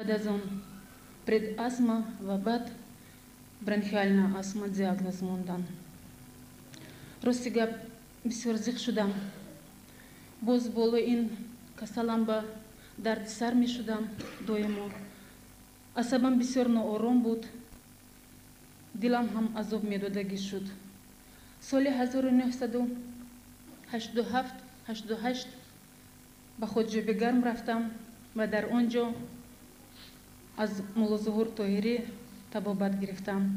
بعد از اون предастма و بعد برونخیальна астма диагноз монданд. рости гап бисёр зиқ шудам. боз боло ин касалам ба дарди сар мешудам доимо. асабам бисёр ноором буд. дилам ҳам азоб медодагӣ шуд. соли 1987-88 ба хоҷҷоби гарм рафтам ва дар он ҷо аз мулло Зуҳур Тоҳирӣ табобат гирифтам.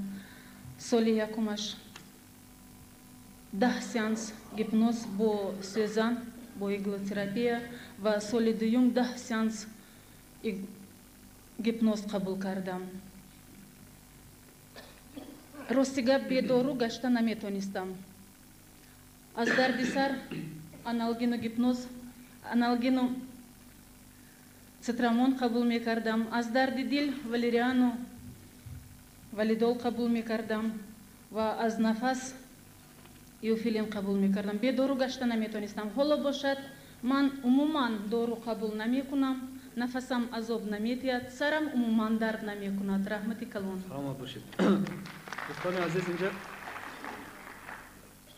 соли якумаш 10 сеанс гипноз бо Сезанн, бо иглотерапия ва соли дуюм 10 сеанс гипноз қабул кардам. рости гап бедору гашта наметонистам. аз дарди сар аналгину гипноз, аналгину цитрамон қабул мекардам. аз дарди дил валериану валидол қабул мекардам ва аз нафас иофилин қабул мекардам. бедору гашта наметонистам. ҳоло бошад ман умуман дору қабул намекунам, нафасам азоб наметиҳад, сарам умуман дард намекунад. раҳмати калон. саломат бошед. дӯстони азиз, инҷа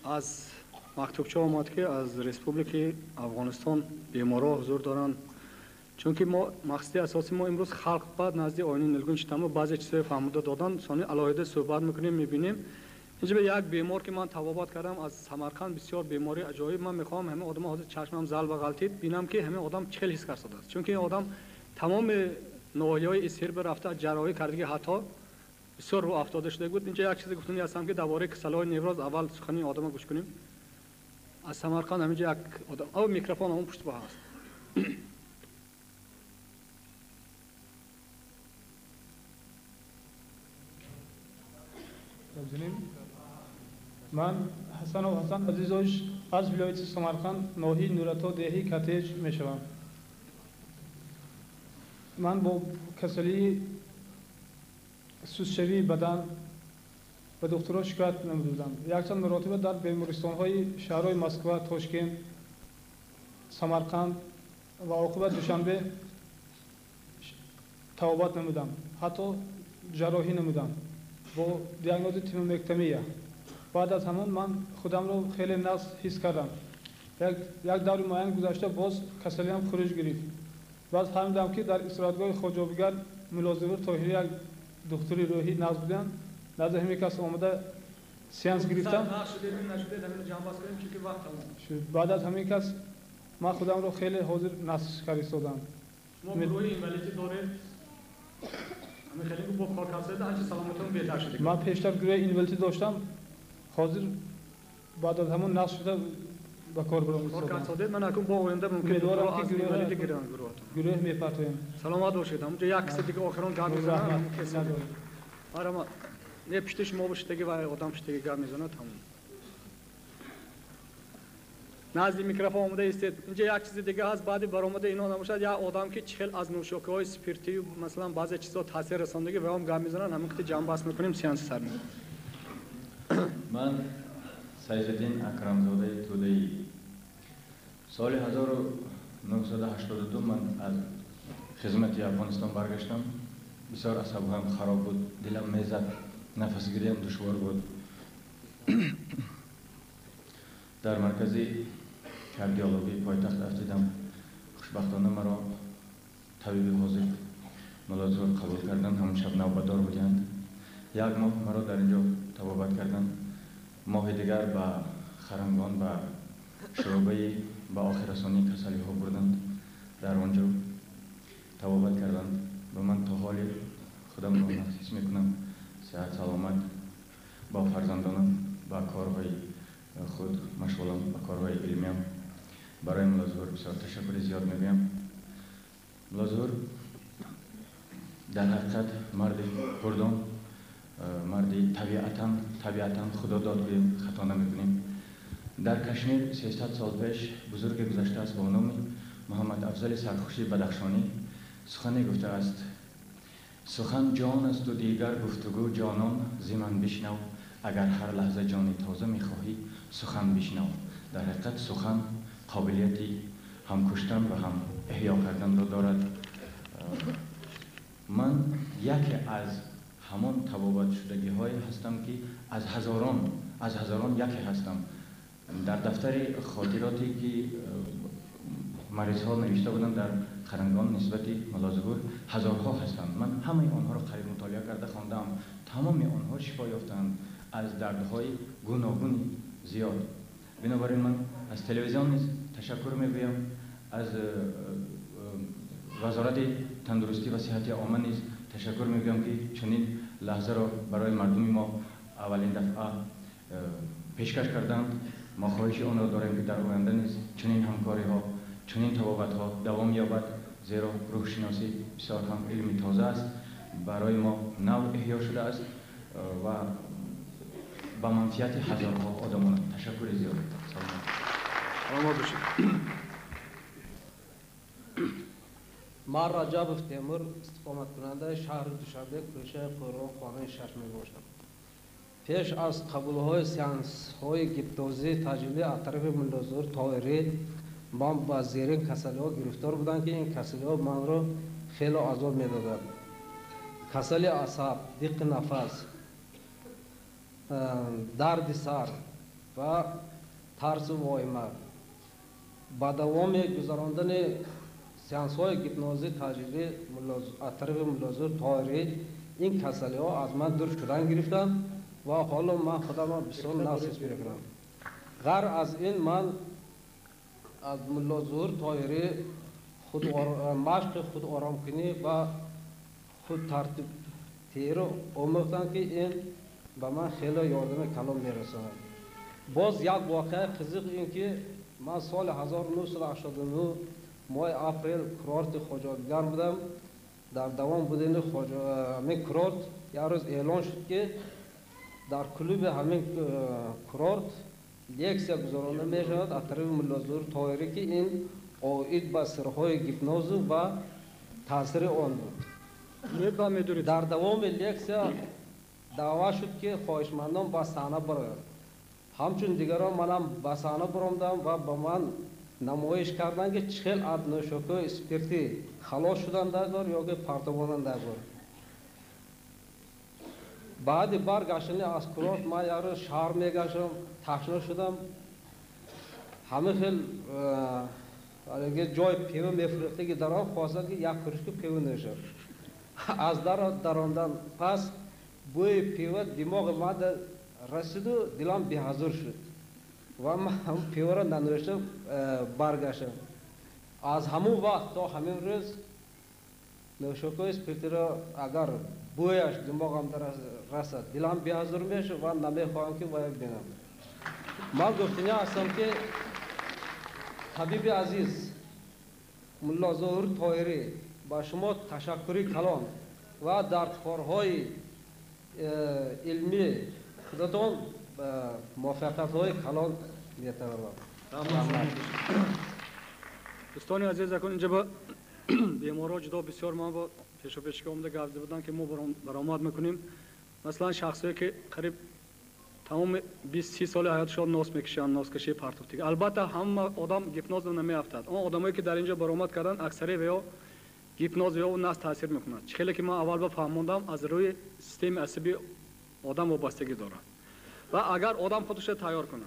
аз мактубча омад ки аз республикаи Афғонистон беморҳо ҳузур доранд. чунки мо мақсади асосӣ мо имрӯз халқ ба назди оини нилгун шитамо баъзе чизҳои фаҳмида додан сони алоҳида суҳбат мекунем, мебинем. инҷа як бемор ки ман табобат кардам аз Самарқанд, бисёр бемори аҷоиб. ман мехоҳам ҳамин одам ҳозир чашмам зал ба ғалтид бинам ки ҳамин одам чӣ хел ҳис карсодааст. чунки ин одам тамоми ноҳияҳои изҳирби рафта ҷарроҳӣ кардаги ҳатто бисёр рӯ афтода шуда буд. инҷа як чизе гуфтани ҳастам ки дар бораи касалҳои невроз аввал сухани одама гӯш кунем. аз Самарқанд ҳаминҷа як одам ав микрофон ҳамон пушти ба ҳаст. من حسن عزیزوش از ولایت سمرقند ناحیه نورتا دهی کتیج میشوم. من با کسلی سوزشوی بدن به دکترها شکایت نمودم. یکچند مرتبه در بیمارستان‌های شهرهای مسکو، تاشکند، سمرقند و عاقبت دوشنبه توبات نمودم. حتی جراحی نمودم با دیاگنوز تیمومکتمیه. بعد از همون من خودم رو خیلی نقص حس کردم. یک دور معین گذشته باز کسلیم خروج گرفت. باز فهمیدم که در استراحتگاه خواجابیگر ملا زهور طاهری یک دکتری روحی نقص بودن. نزد همین کس اومده سیانس گرفتم. بعد از همین کس من خودم رو خیلی حاضر نقص کردم. ما گروه اینولیتی داریم. با کار کردن هرچی سلامتون بهتر شده. من پیشتر گروه اینولیتی داشتم. حاضر بعد از همون نقص شده با کار برام کردید. من اکنون با آینده ممکن گروه از اینولیتی گیرم گروه میپرتویم. سلامت باشید. اونجا یک کسی دیگه آخران گام میزنه. آره ما نه پشتش ما بشتگی و آدم پشتگی گام میزنه تمام. نزدی میکروفون اومده استید. اینجا یک چیز دیگه هست بعدی برآمده اینا نمیشه یا آدم که چخل از نوشاکهای سپیرتی مثلا بعضی چیزا تاثیر رساندگی و هم گام میزنن همین که جمع بس میکنیم سیانس سر میکنیم. من سیدالدین اکرمزاده توده‌ای سال 1982 من از خدمت افغانستان برگشتم. بسیار اعصابم خراب بود، دلم میزد، نفس گیریم دشوار بود. در مرکزی کاردیولوژی پایتخت رفتم. خوشبختانه مرا طبیب حاضر ملازم قبول کردن. همون شب نوبتدار بودند. یک ماه مرا در اینجا توابت کردن. ماه دیگر با خرمگان و شعبه با آخر رسانی کسلی ها بردند. در آنجا توابت کردند و من تا حال خودم را حس میکنم صحت سلامت با فرزندانم با کارهای خود مشغولم، با کارهای علمیم. برای ملازور بسیار تشکر زیاد میگویم. ملازور در حقیقت مرد پردون، مردی طبیعتاً خدا داد که خطا نمیکنیم. در کشمیر 300 سال پیش بزرگ گذشته است با نام محمد افضل سرخوشی بدخشانی سخنی گفته است: سخن جان است و دیگر گفتگو جانان زمن بشنو، اگر هر لحظه جانی تازه میخواهی سخن بشنو. در حقیقت سخن قابلیتی هم کشتن و هم احیا کردن را دارد. من یکی از همان تبابت شدگی های هستم که از هزاران یکی هستم. در دفتر خاطراتی که مریض ها نوشته بودم در خرنگان نسبتی ملازگور هزارها هستند. من همه آنها را قریب مطالعه کرده خواندم. تمام آنها شفا یافتند از دردهای گوناگون زیاد. بنابراین من از تلویزیون نیز تشکر میگویم، از وزارت تندرستی و صحت عامه نیز تشکر میگویم که چنین لحظه را برای مردم ما اولین دفعه پیشکش کردند. ما خواهش آن را داریم که در آینده نیز چنین همکاری ها، چنین تبابت ها دوام یابد، زیرا روح شناسی بسیار هم علمی تازه است، برای ما نو احیا شده است و با منفعت هزارها آدمان. تشکر زیاد. من رجب تیمور استقامت کننده شهر دوشنبه کوچه قرآن خانه 6 می باشم. پیش از قبول های سیانس های گیپتوزی تجلی از طرف ملازور طاهری من با زیرین کسلی ها گرفتار بودم که این کسلی ها من را خیلی عذاب می دادند. کسلی اعصاب، دیق نفس، درد سر و ترس و واهمه. با دوام گذراندن سیانس های گیپنوزی تجلی از طرف ملازور طاهری این کسلی ها از من دور شدن گرفتن و حالا من خودم بسیار نفس میکنم. غیر از این من از ملازور طاهری مشق خود آرام کنی و خود ترتیب رو آموختم که این به من خیلی یادم کلام میرساند. باز یک واقعه قزق این که من سال 1989 ماه اپریل کرارت خواجادگر بودم. در دوام بودن همین کرارت یک روز اعلان شد که در کلوب همین کرارت لیکسیا گذرانده می شود از طرف ملازور طاهری که این آید به سرهای گیپنوز و تاثیر آن بود. در دوام لیکسیا دعوا شد که خواهشمندان با صحنه برآیند. همچون دیگران منم با صحنه برآمدم و با من نمایش کردند که چخیل از نوشابه اسپریتی خلاص شدن در یا که پرتاباندن در بعد برگشتن از کرارت من یارو شهر میگشتم، تشنه شدم. همه خیل جای پیو میفروخته که در آن خواستن که یک کرشک پیو نشد. از در آمدن پس بوی پیو دماغ من رسید و دلم بی‌حضور شد و من هم پیو را ننوشتم برگشتم. از همون وقت تا همین روز نوشابه اسپریتی را اگر بویش دماغم در رسد دلم بی‌حضور میشه و نمیخواهم که باید بینم. من گفتنی هستم که طبیب عزیز ملا ظهور طاهری با شما تشکری کلام و در کارهای علمی خودتان موفقیت‌های کلان می‌طلبم. دوستان عزیز اکنون اینجا با بیمارا جدا بسیار ما با پیش و پیش که آمده گفته بودن که ما برآمد میکنیم. مثلا شخصی که قریب تمام 20-30 سال حیاتشان ناس میکشن، ناسکشی پرتوتیک. البته همه آدم گیپنوز نمیافتد. اون آدمایی که در اینجا برآمد کردن اکثری ویا گیپنوز یا ناس تاثیر میکنه. چخیلی که من اول بفهموندم از روی سیستم عصبی آدم وابستگی داره و اگر آدم خودش را تیار کنه.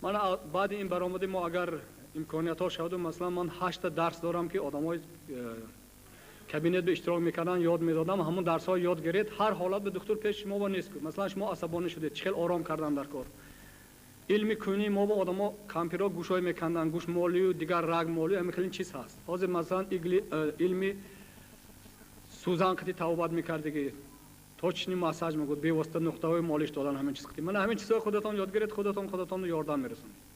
من بعد این برآمدی ما اگر امکانیت ها شد، مثلا من 8 درس دارم که آدمای کابینت به اشتراک میکردن یاد میدادم. همون درس ها یاد گرفت. هر حالت به دکتر پیش شما با نیست. مثلا شما عصبانی شدید، چخیل آرام کردن در کار. علمی کنی ما با آدما کامپیوتر گوشای میکندن، گوش مالی و دیگر رگ مالی همین چیز هست. حاضر مثلا علمی سوزن قتی توبت میکردگی، توچنی مساج میگفت، به واسطه نقطه های مالش دادن همین چیز قتی. من همین چیزا خودتون یاد گرفت، خودتون یاردن میرسونید.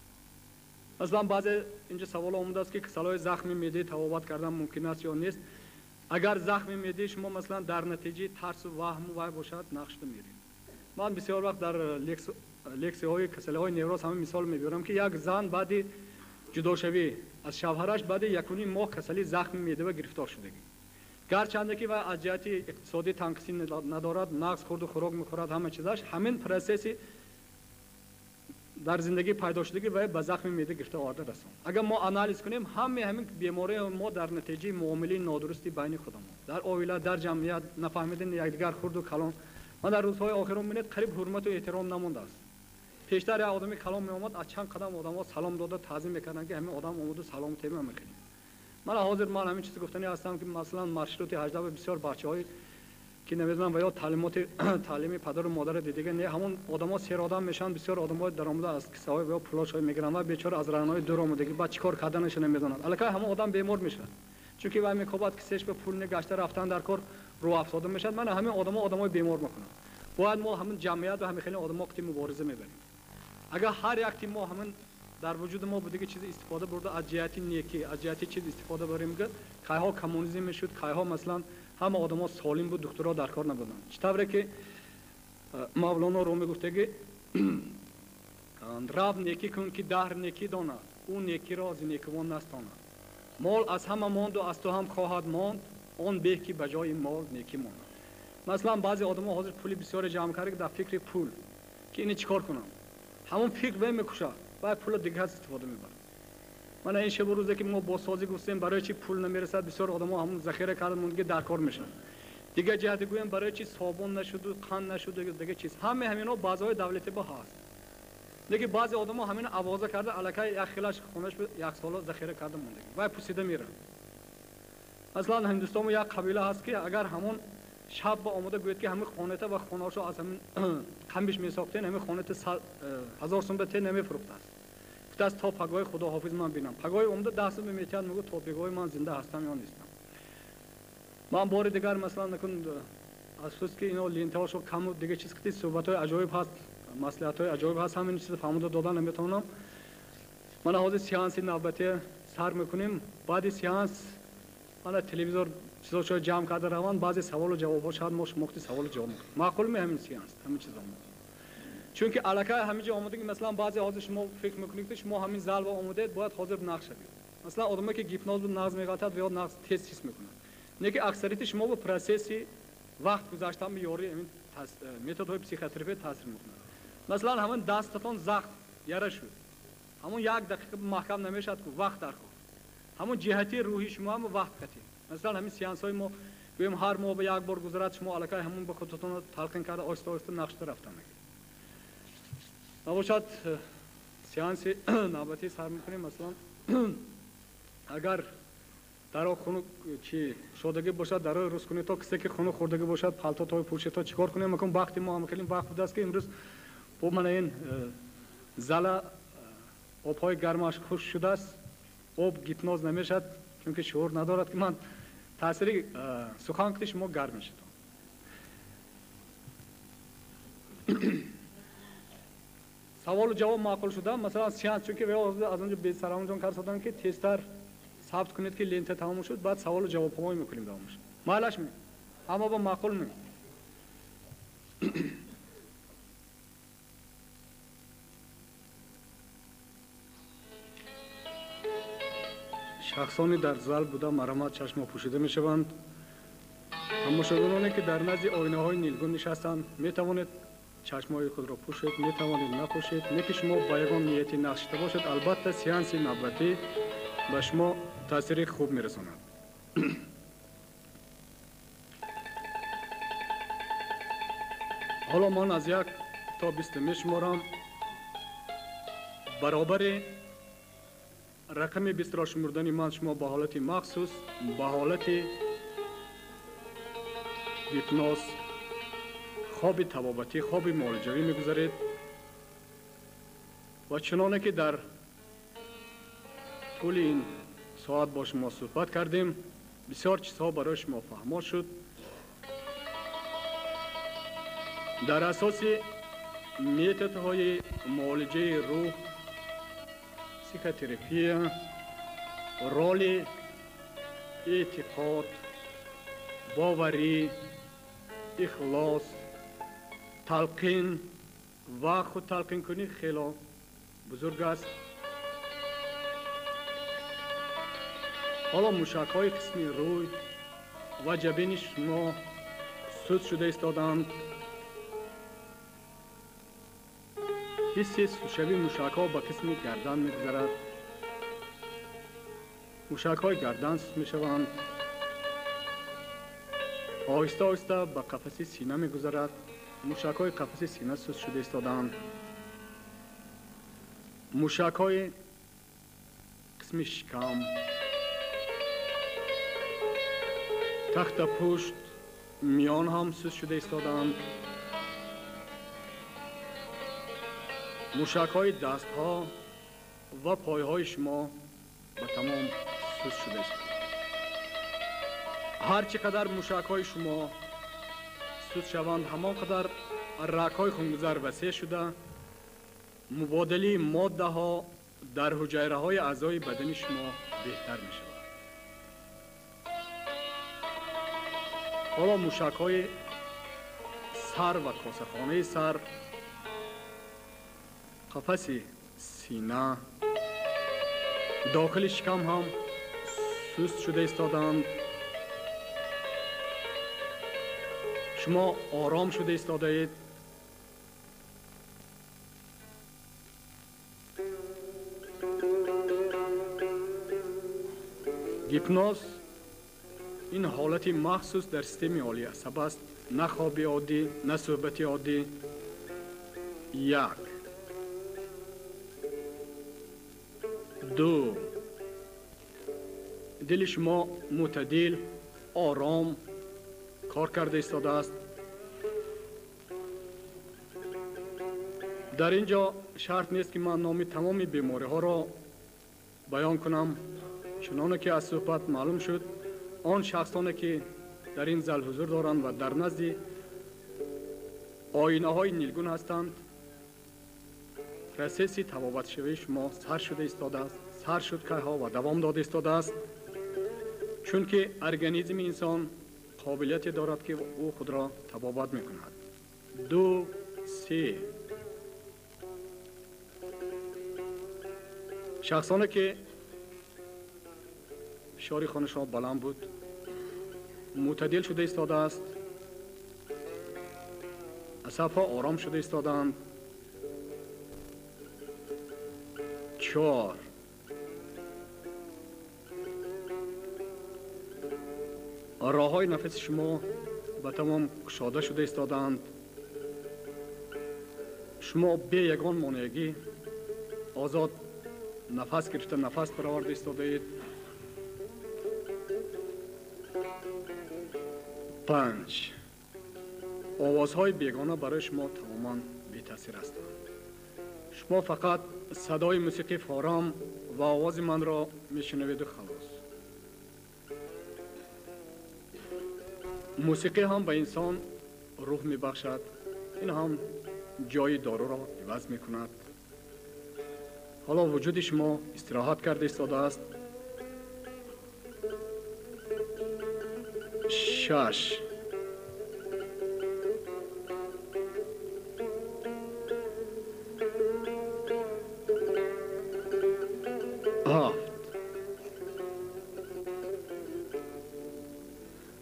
مثلا بعضی اینجا سوال اومده است که کسالای زخمی معده توبت کردن ممکن است یا نیست. اگر زخمی معده شما مثلا در نتیجه ترس و وهم و باشد نقش میرید. من بسیار وقت در لکسی های کسله های نیوروز همین مثال میبرم که یک زن بعد جدا شوی از شوهرش بعد 1.5 ماه کسلی زخمی معده و گرفتار شدگی. گرچند که و از جهت اقتصادی تنقسی ندارد، نقص خورد و خوراک میخورد، همه چیزاش همین پروسس در زندگی پیدا شدگی و به زخم معده گرفته آورده رساند. اگر ما آنالیز کنیم همین بیماری ما در نتیجه معامله نادرستی بین خودمون در عائله در جمعیت نفهمیدن یکدیگر خرد و کلان. من در روزهای آخر میبینید قریب حرمت و احترام نمونده است. پیشتر یک آدمی کلام میآمد از چند قدم آدم‌ها سلام داده تعظیم میکردن که همین آدم اومد و سلام تیمه میکنیم. من حاضر همین چیزی گفتنی هستم که مثلا مشروط 18 بسیار بچه‌های که نمیدونم و یا تعلیمی پدر و مادر دیگه نه همون آدم‌ها سر آدم میشن بسیار آدم‌های درآمده از کسای و پولاشای میگیرن و بیچاره از رانای دور آمدگی بعد چیکار کردنش نمیدونن. الکی همون آدم بیمار میشه. چون که وای میکوبات کسیش به پول نگاشته رفتن در کار رو افسرده میشن. من همین آدم‌های بیمار میکنم. باید ما همون جمعیت و همین خیلی آدم‌ها که مبارزه میبریم. اگر هر یک تیم ما همون در وجود ما بودی که چیز استفاده برده از جهت نیکی از جهت چیز استفاده بریم که کایها کمونیسم میشد کایها مثلا همه آدم‌ها سالم بود دکترها در کار نبودن. چطوره که مولانا رومی گفته که رب نیکی کن که دهر نیکی داند اون نیکی را از نیکوان نستاند. مال از همه ماند و از تو هم خواهد ماند آن به که بجای مال نیکی ماند. مثلا بعضی آدم‌ها حاضر پولی بسیار جمع کرده که در فکر پول که اینو چیکار کنم همون فکر به میکشه باید پول دیگه استفاده میبره. من این شب و روزه که ما با سازی گفتیم برای چی پول نمیرسد بسیار آدم‌ها همون ذخیره کردن دیگه در کار میشن. دیگه جهت گویم برای چی صابون نشد و قند نشد و دیگه چیز همینا بازهای دولتی با هست. دیگه بعضی آدم‌ها همین آوازه کرده الکی یک خیلش خونش به یک سال ذخیره کرده مونده و پوسیده میره. مثلا هندوستان یک قبیله هست که اگر همون شب با آمده گوید که همین خانه‌تا و خونه‌اشو از همین قمبش میساختن همین خانه‌تا 1000 سوم به نمیفروخته است. دست تا پگاه خدا حافظ من بینم پگاه عمده دست به میتیاد میگه تا پگاه من زنده هستم یا نیستم. من بار دیگر مثلا نکن افسوس که اینا لینتاشو کم و دیگه چیز که صحبت‌های عجایب هست مصلحت‌های عجایب هست همین چیز فهمیده دادن نمیتونم. من حاضر سیانس نوبتی سر میکنیم بعد سیانس من تلویزیون چیزاشو جمع کرده روان بعضی سوال و جواب‌ها شاید موقتی سوال و جواب معقول می همین سیانس همین چیزا چون که علاقه همینجا آمده که مثلا بعضی حاضر شما فکر میکنید که شما همین زلوا آمده باید حاضر نقش شوید. مثلا آدمی که گیپنوز بود نقش میگاتد یا نقش تست میکنه نه که اکثریت شما به پروسسی وقت گذاشتن به یاری همین متدهای پسیخیاتری تاثیر میکنه. مثلا همین دستتون زخم یاره شد همون یک دقیقه محکم نمیشد که وقت در خود همون جهتی روحی شما هم وقت کتی. مثلا همین سیانس های ما گویم هر ماه به یک بار گذرد شما علاقه همون به خودتون تلقین کرده آهسته آهسته نقش رفتن میگید. نباشد سیانس نوبتی سر میکنیم. مثلا اگر در خونه چی شدگی باشد در روز کنی تا کسی که خونه خوردگی باشد پالتو توی پوشه تا چیکار کنیم میگم وقتی ما هم خیلی وقت بوده است که امروز با من این زلا آبهای گرمش خوش شده است آب گیپنوز نمیشد چون که شعور ندارد که من تاثیر سخن کتی شما گرم میشد. سوال و جواب معقول شده مثلا سیانس چون که از اونجا به سرانجام کار ساختن که تستر ثبت کنید که لینت تمام شد بعد سوال و جواب همایی میکنیم دوامش مالش می اما با معقول می شخصانی در زال بوده مرمت چشم پوشیده می شوند. تماشاگرانی که در نزد آینه های نیلگون نشستند می توانید چشمای خود را پوشید می توانید نپوشید نه که شما با یگان نیتی نقشیده باشد. البته سیانس نوبتی به شما تاثیر خوب می رساند. حالا من از 1 تا 20 می شمارم برابر رقم 20 را شمردن من شما به حالت مخصوص به حالت هیپنوز خواب طبابتی خواب معالجوی میگذارید و چنانه که در طول این ساعت با شما صحبت کردیم بسیار چیزها برای شما فهمال شد. در اساس میتودهای معالجه روح پسیکوتراپی رول اعتقاد باوری اخلاص تلقین و خود تلقین کنی خیلی بزرگ است. حالا موشک های قسمی روی و جبین شما سود شده ایستادند. حس سوشوی موشک‌ها به قسم گردن می‌گذرد. موشک‌های گردن سوس می‌شوند. آهسته آهسته به قفس سینه می‌گذرد. موشک‌های قفس سینه سوس شده ایستادند. موشک‌های قسم شکم، تخت پشت، میان هم سوس شده ایستادند. موشک‌های دست‌ها و پای‌های شما به تمام سوس شده است. هر چقدر موشک‌های شما سوس شوند همانقدر رگ‌های خونگذر وسیع شده، مبادله ماده‌ها در حجره‌های اعضای بدن شما بهتر می‌شود. حالا موشک‌های سر و کاسه‌خانه سر، قفس سینه، داخل شکم هم سست شده ایستادند. شما آرام شده ایستاده اید. هیپنوز این حالتی مخصوص در سیستم عالی عصب است، نه خواب عادی، نه صحبت عادی. یک، دو، دل شما معتدل، آرام کار کرده ایستاده است. در اینجا شرط نیست که من نام تمام بیماری ها را بیان کنم، چنانه که از صحبت معلوم شد آن شخصانی که در این زل حضور دارند و در نزد آینه های نیلگون هستند، پروسس تبابت شوی شما سر شده ایستاده است، سر شد که ها و دوام داده ایستاده است، چون که ارگانیسم انسان قابلیت دارد که او خود را تبابت می کند. دو، سه، شخصانی که فشار خونشان بلند بود معتدل شده ایستاده است، عصب‌ها آرام شده ایستادند. چهار، راه‌های نفس شما به تمام گشاده شده ایستادند. شما بی یگان مانعگی آزاد نفس گرفته نفس برآورده ایستاده اید. پنج، آوازهای بیگانه برای شما تماما بی تاثیر هستند. شما فقط صدای موسیقی فارم و آواز من را میشنوید و خلاص. موسیقی هم به انسان روح میبخشد، این هم جای دارو را عوض میکند. حالا وجود شما استراحت کرده ایستاده است. شش، هفت،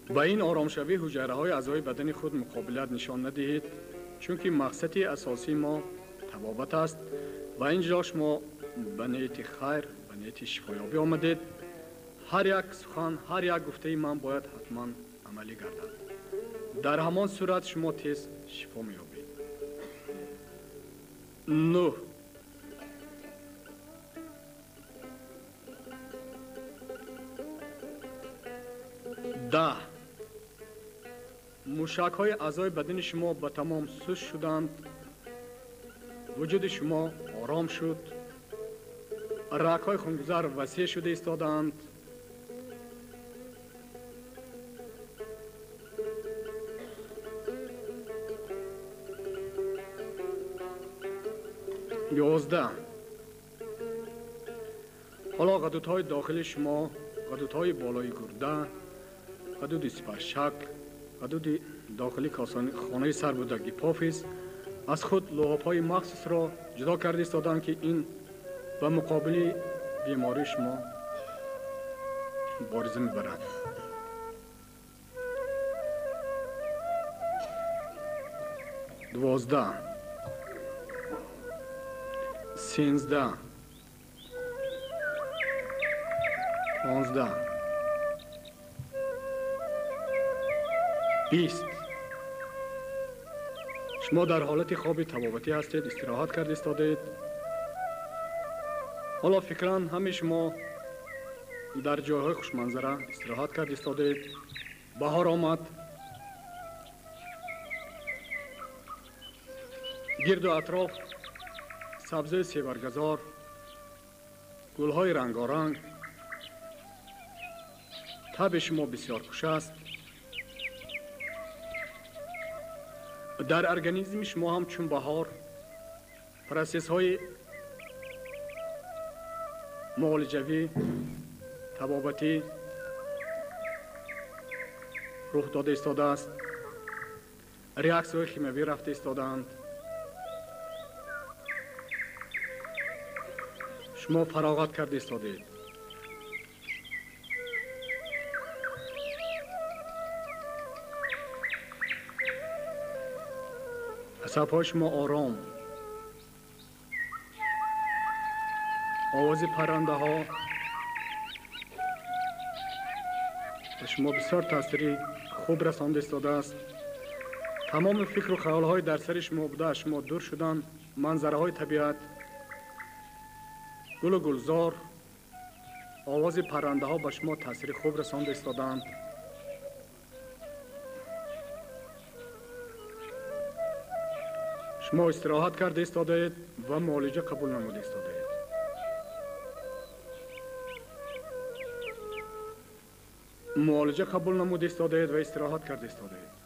با این آرام شوی حجره های اعضای بدن خود مقابلت نشان ندهید، چون که مقصد اساسی ما طبابت است و اینجا شما به نیت خیر، به نیت شفایابی آمدید. هر یک سخن، هر یک گفته من باید حتما عملی گردد. در همان صورت شما تیز شفا می‌یابید. 9، ده، موشک‌های اعضای بدن شما به تمام سوس شدند. وجود شما آرام شد. رگ‌های خونگذر وسیع شده ایستادند. 11، حالا غدودهای داخل شما، غدودهای بالای گرده، غدود سپرشک، غدود داخلی خانه سر بودک هیپوفیز از خود لعاب‌های مخصوص را جدا کرده ایستادند که این به مقابل بیماری شما مبارزه می‌برند. 12، 13 15 20 شما در حالت خواب طبابتی هستید، استراحت کرد ایستادید. حالا فکراً همه شما در جایهای خوشمنظره استراحت کرد ایستادید. بهار آمد، گرد و اطراف سبزه سیبرگزار، گلهای رنگارنگ. طب شما بسیار خوش است. در ارگانیسم شما هم چون بهار پروسس های معالجوی، طبابتی رخ داده ایستاده است. ریاکس های شیمیایی رفته ایستادند. شما فراغت کرده ایستادید. عصب‌های شما آرام. آواز پرنده ها به شما بسیار تاثیری خوب رسانده ایستاده است. تمام فکر و خیال های در سر شما بوده از شما دور شدن. منظره های طبیعت، گل و گلزار، آواز پرنده ها به شما تاثیر خوب رسانده ایستادند. شما استراحت کرده ایستادید و معالجه قبول نموده ایستادید. معالجه قبول نموده ایستادید و استراحت کرده ایستادید.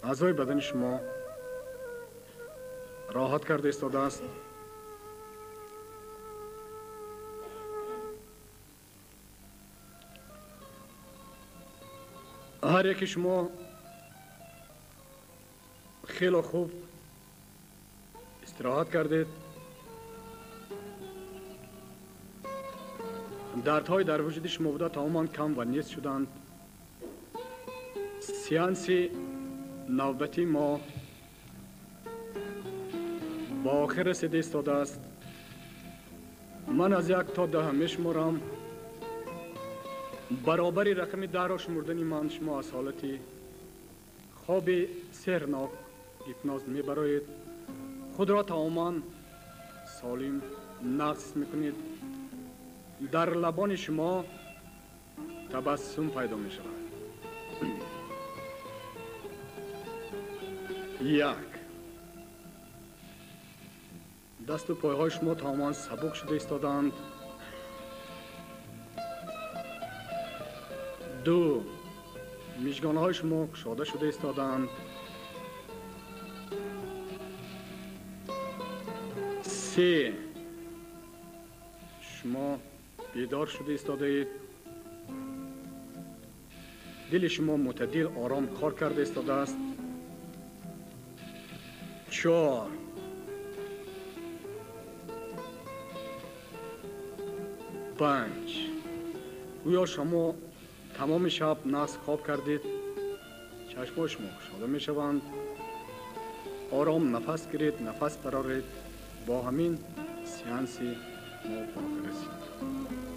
اعضای بدن شما راحت کرده ایستاده است. هر یک شما خیلی خوب استراحت کردید. دردهای در وجود شما بوده تماما کم و نیست شدند. سیانس نوبتی ما با آخر رسیده ایستاده است. من از 1 تا 10 میشمارم. برابری رقم 10 را شمردن من شما از حالتی خواب سحرناک هیپنوز میبرید. خود را تماما سالم نقص میکنید. در لبان شما تبسم پیدا می شود. 1 دست و پایهای شما تماما سبک شده ایستادند. 2 میشگانه های شما گشاده شده ایستادند. 3 شما بیدار شده ایستاده اید. دل شما معتدل آرام کار کرده ایستاده است. 4 5 گویا شما تمام شب نقص خواب کردید. چشم‌های شما گشاده می شوند. آرام نفس گیرید، نفس برارید. با همین سیانسی ما باقی رسید.